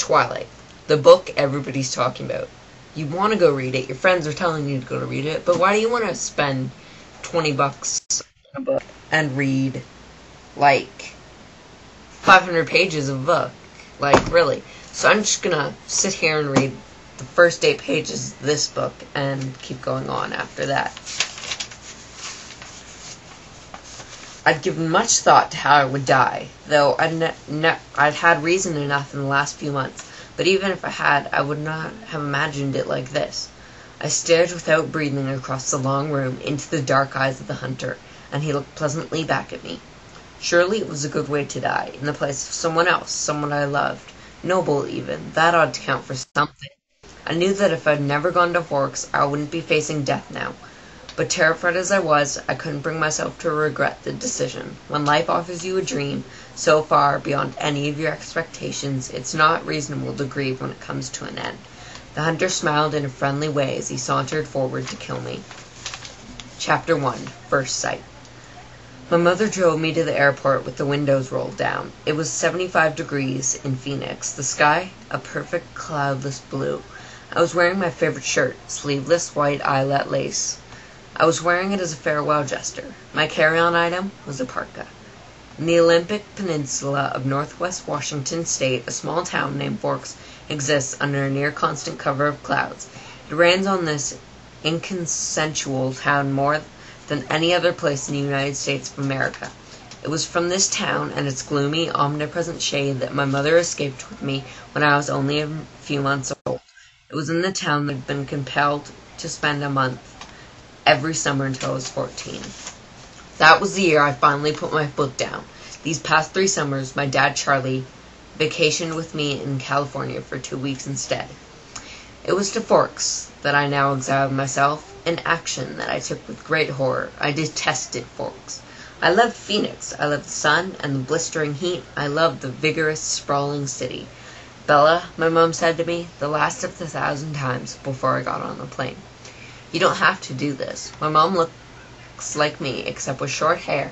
Twilight, the book everybody's talking about. You want to go read it, your friends are telling you to go to read it, but why do you want to spend $20 on a book and read, like, 500 pages of a book? Like, really. So I'm just gonna sit here and read the first 8 pages of this book and keep going on after that. I'd given much thought to how I would die, though I'd had reason enough in the last few months, but even if I had, I would not have imagined it like this. I stared without breathing across the long room into the dark eyes of the hunter, and he looked pleasantly back at me. Surely it was a good way to die, in the place of someone else, someone I loved. Noble, even. That ought to count for something. I knew that if I'd never gone to Forks, I wouldn't be facing death now. But terrified as I was, I couldn't bring myself to regret the decision. When life offers you a dream so far beyond any of your expectations, it's not reasonable to grieve when it comes to an end. The hunter smiled in a friendly way as he sauntered forward to kill me. Chapter 1. First Sight. My mother drove me to the airport with the windows rolled down. It was 75 degrees in Phoenix, the sky a perfect cloudless blue. I was wearing my favorite shirt, sleeveless white eyelet lace. I was wearing it as a farewell gesture. My carry-on item was a parka. In the Olympic Peninsula of northwest Washington state, a small town named Forks exists under a near-constant cover of clouds. It rains on this inconsequential town more than any other place in the United States of America. It was from this town and its gloomy, omnipresent shade that my mother escaped with me when I was only a few months old. It was in the town that I'd been compelled to spend a month every summer until I was 14. That was the year I finally put my foot down. These past 3 summers, my dad, Charlie, vacationed with me in California for 2 weeks instead. It was to Forks that I now exiled myself, an action that I took with great horror. I detested Forks. I loved Phoenix. I loved the sun and the blistering heat. I loved the vigorous, sprawling city. Bella, my mom said to me, the last of the 1,000 times before I got on the plane. You don't have to do this. My mom looks like me, except with short hair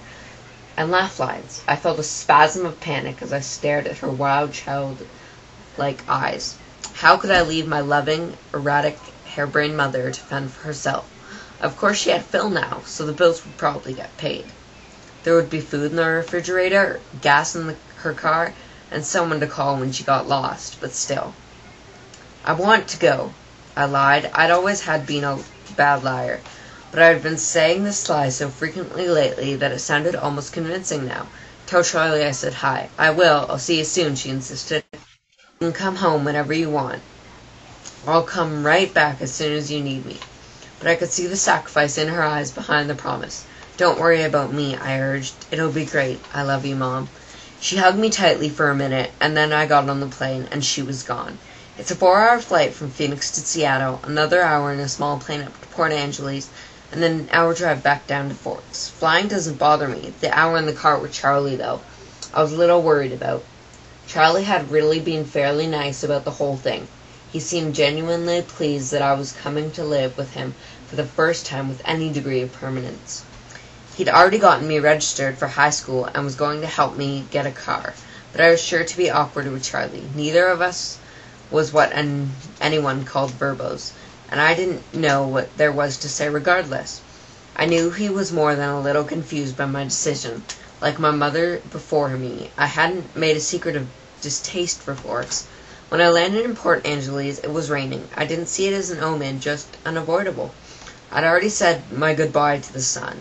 and laugh lines. I felt a spasm of panic as I stared at her wild, child-like eyes. How could I leave my loving, erratic, harebrained mother to fend for herself? Of course she had Phil now, so the bills would probably get paid. There would be food in the refrigerator, gas in her car, and someone to call when she got lost, but still. I want to go, I lied. I'd always had been a bad liar, but I had been saying this lie so frequently lately that it sounded almost convincing now. Tell Charlie I said hi. I will. I'll see you soon, she insisted. You can come home whenever you want. I'll come right back as soon as you need me. But I could see the sacrifice in her eyes behind the promise. Don't worry about me, I urged. It'll be great. I love you, Mom. She hugged me tightly for a minute, and then I got on the plane, and she was gone. It's a 4-hour flight from Phoenix to Seattle, another hour in a small plane up to Port Angeles, and then an hour drive back down to Forks. Flying doesn't bother me. The hour in the car with Charlie, though, I was a little worried about. Charlie had really been fairly nice about the whole thing. He seemed genuinely pleased that I was coming to live with him for the first time with any degree of permanence. He'd already gotten me registered for high school and was going to help me get a car, but I was sure to be awkward with Charlie. Neither of us was what anyone called verbose, and I didn't know what there was to say regardless. I knew he was more than a little confused by my decision. Like my mother before me, I hadn't made a secret of distaste for Forks. When I landed in Port Angeles, it was raining. I didn't see it as an omen, just unavoidable. I'd already said my goodbye to the sun.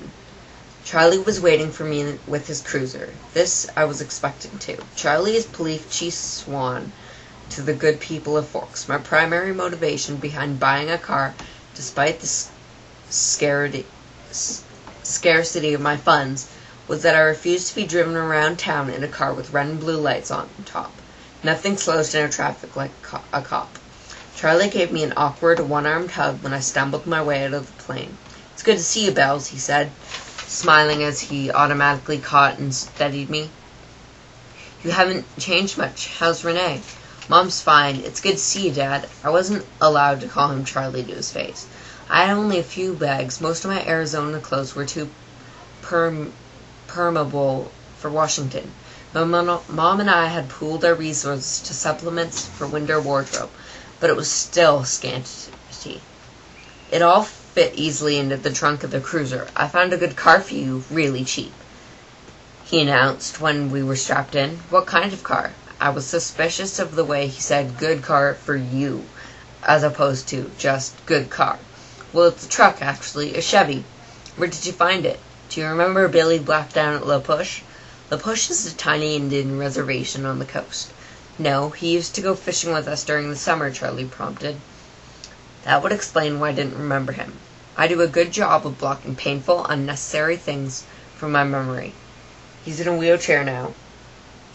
Charlie was waiting for me with his cruiser. This I was expecting too. Charlie is police chief swan to the good people of Forks. My primary motivation behind buying a car, despite the scarcity of my funds, was that I refused to be driven around town in a car with red and blue lights on top. Nothing slows down traffic like a cop. Charlie gave me an awkward, one-armed hug when I stumbled my way out of the plane. It's good to see you, Bells, he said, smiling as he automatically caught and steadied me. You haven't changed much. How's Renee? Mom's fine. It's good to see you, Dad. I wasn't allowed to call him Charlie to his face. I had only a few bags. Most of my Arizona clothes were too permeable for Washington. My mom and I had pooled our resources to supplements for winter wardrobe, but it was still scanty. It all fit easily into the trunk of the cruiser. I found a good car for you, really cheap, he announced when we were strapped in. What kind of car? I was suspicious of the way he said good car for you, as opposed to just good car. Well, it's a truck, actually, a Chevy. Where did you find it? Do you remember Billy Black down at La Push? La Push is a tiny Indian reservation on the coast. No, he used to go fishing with us during the summer, Charlie prompted. That would explain why I didn't remember him. I do a good job of blocking painful, unnecessary things from my memory. He's in a wheelchair now,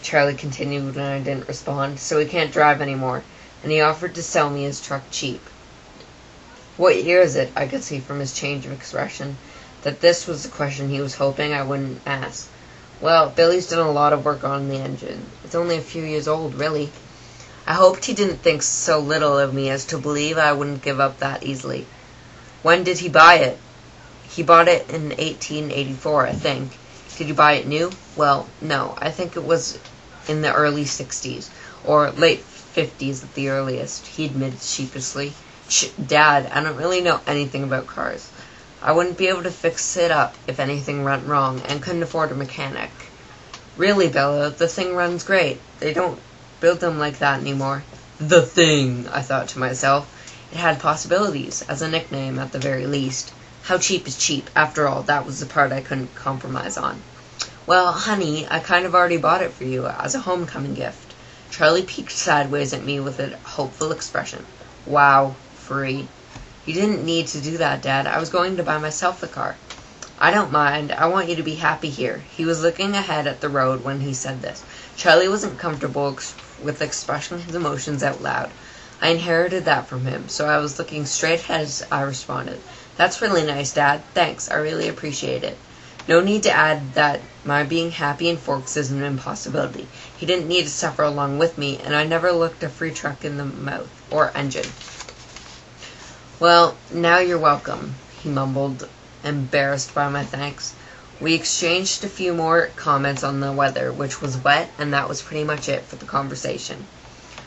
Charlie continued when I didn't respond, so he can't drive anymore, and he offered to sell me his truck cheap. What year is it? I could see from his change of expression that this was the question he was hoping I wouldn't ask. Well, Billy's done a lot of work on the engine. It's only a few years old, really. I hoped he didn't think so little of me as to believe I wouldn't give up that easily. When did he buy it? He bought it in 1884, I think. Did you buy it new? Well, no. I think it was in the early 60s, or late 50s at the earliest, he admitted sheepishly. Dad, I don't really know anything about cars. I wouldn't be able to fix it up if anything went wrong, and couldn't afford a mechanic. Really, Bella, the thing runs great. They don't build them like that anymore. The Thing, I thought to myself. It had possibilities, as a nickname at the very least. How cheap is cheap? After all, that was the part I couldn't compromise on. Well, honey, I kind of already bought it for you, as a homecoming gift. Charlie peeked sideways at me with a hopeful expression. Wow, free. You didn't need to do that, Dad. I was going to buy myself the car. I don't mind. I want you to be happy here. He was looking ahead at the road when he said this. Charlie wasn't comfortable with expressing his emotions out loud. I inherited that from him, so I was looking straight ahead as I responded. That's really nice, Dad. Thanks. I really appreciate it. No need to add that my being happy in Forks is an impossibility. He didn't need to suffer along with me, and I never looked a free truck in the mouth, or engine. Well, now you're welcome, he mumbled, embarrassed by my thanks. We exchanged a few more comments on the weather, which was wet, and that was pretty much it for the conversation.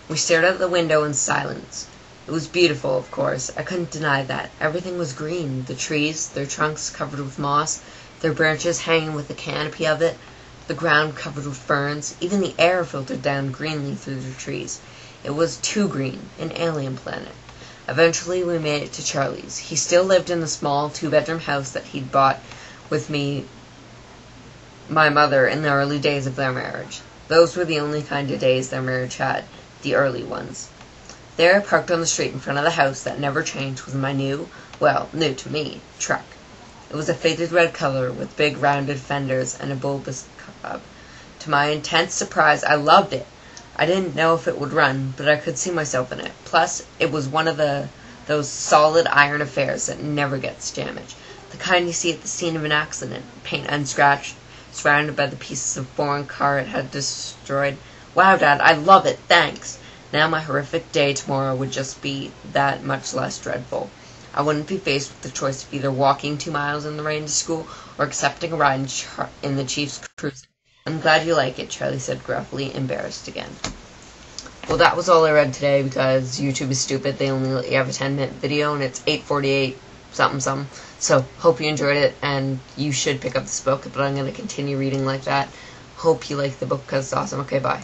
We stared out the window in silence. It was beautiful, of course. I couldn't deny that. Everything was green. The trees, their trunks covered with moss, their branches hanging with a canopy of it, the ground covered with ferns. Even the air filtered down greenly through the trees. It was too green, an alien planet. Eventually we made it to Charlie's. He still lived in the small 2-bedroom house that he'd bought with my mother in the early days of their marriage. Those were the only kind of days their marriage had, the early ones. There, parked on the street in front of the house that never changed, was my new to me, truck. It was a faded red color with big rounded fenders and a bulbous cab. To my intense surprise, I loved it. I didn't know if it would run, but I could see myself in it. Plus, it was one of those solid iron affairs that never gets damaged. The kind you see at the scene of an accident, paint unscratched, surrounded by the pieces of foreign car it had destroyed. Wow, Dad, I love it, thanks. Now my horrific day tomorrow would just be that much less dreadful. I wouldn't be faced with the choice of either walking 2 miles in the rain to school or accepting a ride in the Chief's cruiser. I'm glad you like it, Charlie said gruffly, embarrassed again. Well, that was all I read today because YouTube is stupid. They only let you have a 10-minute video, and it's 8:48 something. So, hope you enjoyed it, and you should pick up this book, but I'm going to continue reading like that. Hope you like the book because it's awesome. Okay, bye.